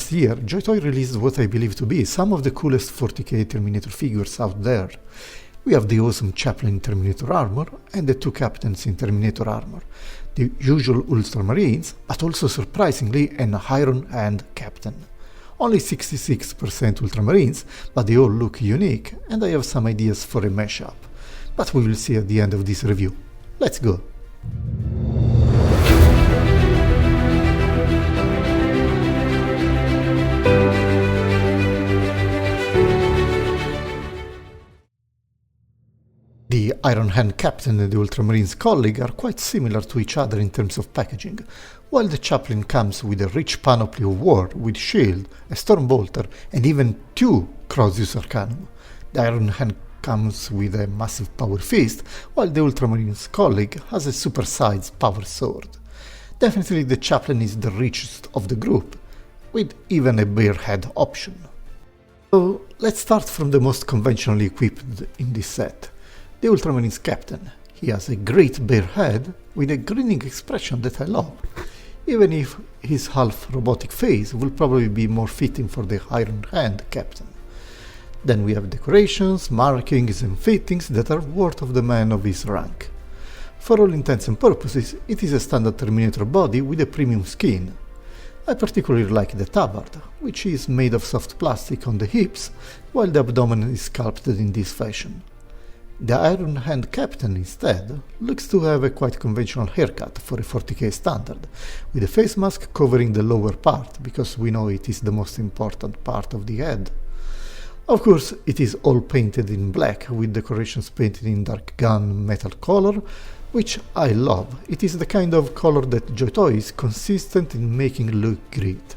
last year, JOYTOY released what I believe to be some of the coolest 40k Terminator figures out there. We have the awesome Chaplain Terminator armor and the two captains in Terminator armor, the usual Ultramarines, but also surprisingly an ironhand captain. Only 66% Ultramarines, but they all look unique, and I have some ideas for a mashup. But we will see at the end of this review. Let's go! The Ironhand Captain and the Ultramarines colleague are quite similar to each other in terms of packaging, while the Chaplain comes with a rich panoply of war with shield, a stormbolter and even two cross-use arcanum. The Ironhand comes with a massive power fist, while the Ultramarines colleague has a super-sized power sword. Definitely the Chaplain is the richest of the group, with even a bare head option. So let's start from the most conventionally equipped in this set. The Ultramarines captain. He has a great bare head with a grinning expression that I love, even if his half robotic face will probably be more fitting for the Ironhand captain. Then we have decorations, markings and fittings that are worth of the man of his rank. For all intents and purposes, it is a standard Terminator body with a premium skin. I particularly like the tabard, which is made of soft plastic on the hips, while the abdomen is sculpted in this fashion. The Ironhand captain instead looks to have a quite conventional haircut for a 40k standard, with a face mask covering the lower part, because we know it is the most important part of the head. Of course, it is all painted in black, with decorations painted in dark gun metal color, which I love. It is the kind of color that JOYTOY is consistent in making look great.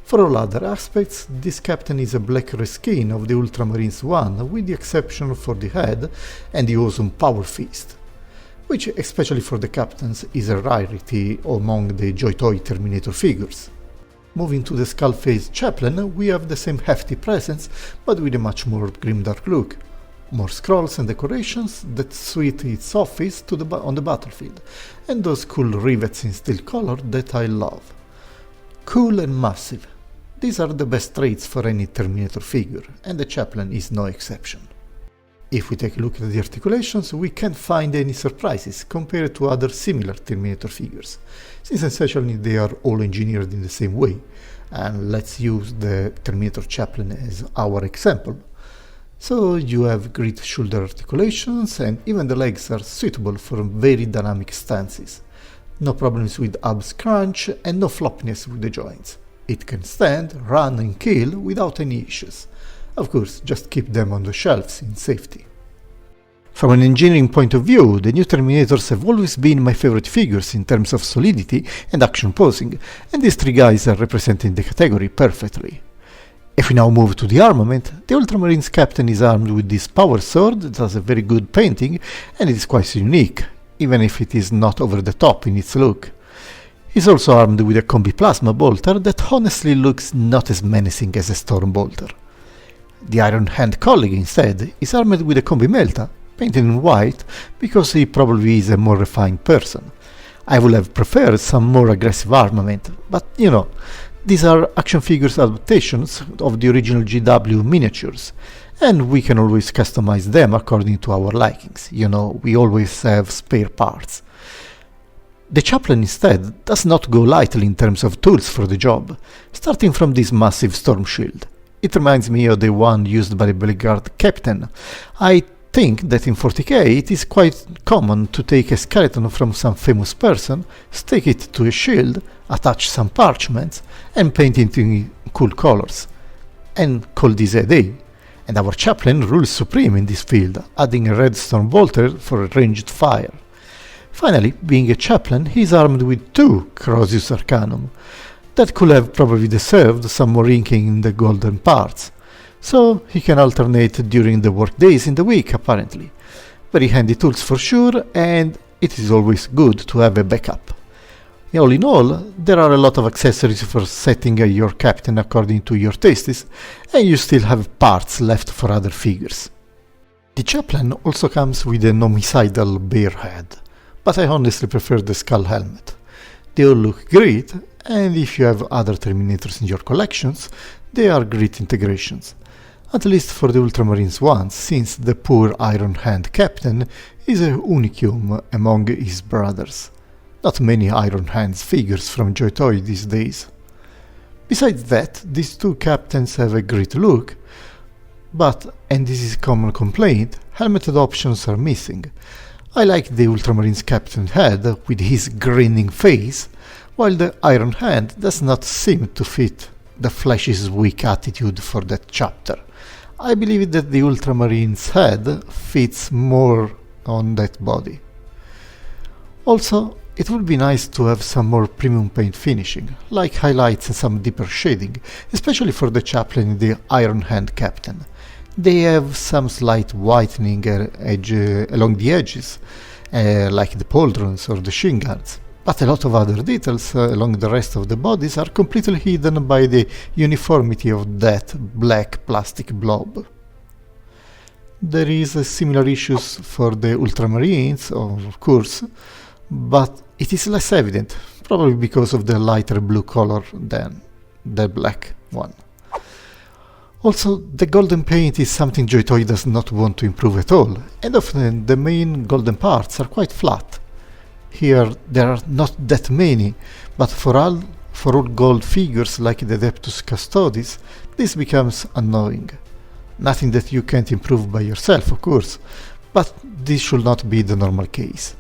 For all other aspects, this captain is a black reskin of the Ultramarines one, with the exception for the head and the awesome power fist, which, especially for the captains, is a rarity among the JOYTOY Terminator figures. Moving to the skull-faced Chaplain, we have the same hefty presence, but with a much more grimdark look. More scrolls and decorations that suit its office on the battlefield, and those cool rivets in steel color that I love. Cool and massive. These are the best traits for any Terminator figure, and the Chaplain is no exception. If we take a look at the articulations, we can't find any surprises compared to other similar Terminator figures, since essentially they are all engineered in the same way, and let's use the Terminator Chaplain as our example. So you have great shoulder articulations, and even the legs are suitable for very dynamic stances. No problems with abs crunch and no floppiness with the joints. It can stand, run and kill without any issues. Of course, just keep them on the shelves in safety. From an engineering point of view, the new Terminators have always been my favorite figures in terms of solidity and action posing, and these three guys are representing the category perfectly. If we now move to the armament, the Ultramarines captain is armed with this power sword that has a very good painting, and it is quite unique, even if it is not over the top in its look. He's also armed with a combi plasma bolter that honestly looks not as menacing as a storm bolter. The Ironhand colleague instead is armed with a combi melta, painted in white, because he probably is a more refined person. I would have preferred some more aggressive armament, but you know, these are action figures adaptations of the original GW miniatures, and we can always customize them according to our likings. You know, we always have spare parts. The Chaplain instead does not go lightly in terms of tools for the job, starting from this massive storm shield. It reminds me of the one used by the Bellegarde captain. I think that in 40k it is quite common to take a skeleton from some famous person, stick it to a shield, attach some parchments, and paint it in cool colors, and call this a day. And our Chaplain rules supreme in this field, adding a red storm bolter for ranged fire. Finally, being a Chaplain, he is armed with two cross-use arcanum that could have probably deserved some more inking in the golden parts, so he can alternate during the work days in the week apparently. Very handy tools for sure, and it is always good to have a backup. All in all, there are a lot of accessories for setting your captain according to your tastes, and you still have parts left for other figures. The Chaplain also comes with an homicidal bear head, but I honestly prefer the skull helmet. They all look great, and if you have other Terminators in your collections, they are great integrations. At least for the Ultramarines ones, since the poor Ironhand captain is a unicum among his brothers. Not many Ironhand figures from JOYTOY these days. Besides that, these two captains have a great look, but, and this is a common complaint, helmeted options are missing. I like the Ultramarines captain head with his grinning face, while the Ironhand does not seem to fit the flash's weak attitude for that chapter. I believe that the Ultramarines head fits more on that body. Also, it would be nice to have some more premium paint finishing, like highlights and some deeper shading, especially for the Chaplain and the Ironhand captain. They have some slight whitening along the edges, like the pauldrons or the shin guards, but a lot of other details along the rest of the bodies are completely hidden by the uniformity of that black plastic blob. There is similar issues for the Ultramarines, of course, but it is less evident, probably because of the lighter blue color than the black one. Also, the golden paint is something JOYTOY does not want to improve at all, and often the main golden parts are quite flat. Here there are not that many, but for all gold figures like the Adeptus Custodes, this becomes annoying. Nothing that you can't improve by yourself, of course, but this should not be the normal case.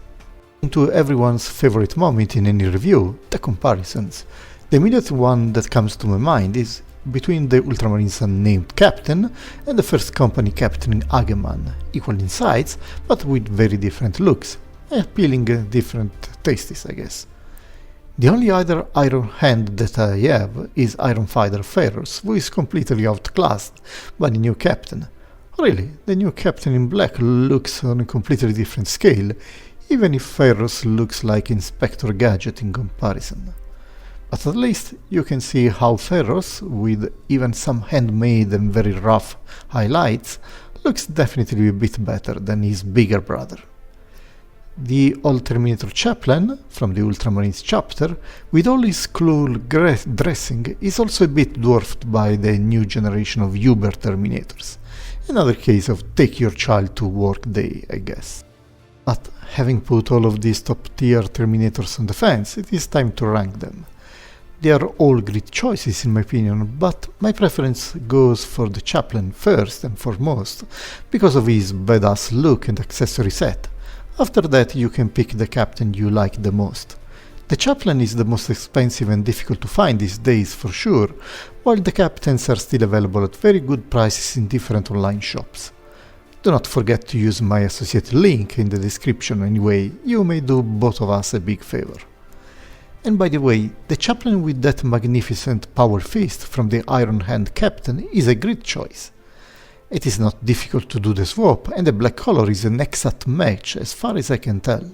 Into everyone's favorite moment in any review, the comparisons. The immediate one that comes to my mind is between the Ultramarines unnamed captain and the first company captain Ageman, equal in size, but with very different looks, appealing different tastes, I guess. The only other Iron Hand that I have is Iron Fighter Ferrus, who is completely outclassed by the new captain. Really, the new captain in black looks on a completely different scale, even if Ferrus looks like Inspector Gadget in comparison. But at least you can see how Ferrus, with even some handmade and very rough highlights, looks definitely a bit better than his bigger brother. The old Terminator Chaplain, from the Ultramarines chapter, with all his cool dressing, is also a bit dwarfed by the new generation of Uber Terminators. Another case of take your child to work day, I guess. But having put all of these top tier Terminators on the fence, it is time to rank them. They are all great choices in my opinion, but my preference goes for the Chaplain first and foremost, because of his badass look and accessory set. After that you can pick the captain you like the most. The Chaplain is the most expensive and difficult to find these days for sure, while the captains are still available at very good prices in different online shops. Do not forget to use my associated link in the description anyway, you may do both of us a big favor. And by the way, the Chaplain with that magnificent power fist from the Ironhand captain is a great choice. It is not difficult to do the swap, and the black color is an exact match as far as I can tell.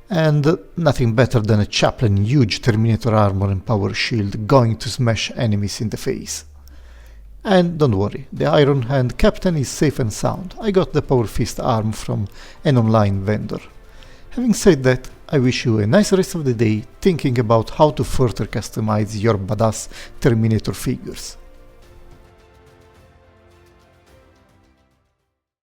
And nothing better than a Chaplain in huge Terminator armor and power shield going to smash enemies in the face. And don't worry, the Ironhand captain is safe and sound. I got the power fist arm from an online vendor. Having said that, I wish you a nice rest of the day thinking about how to further customize your badass Terminator figures.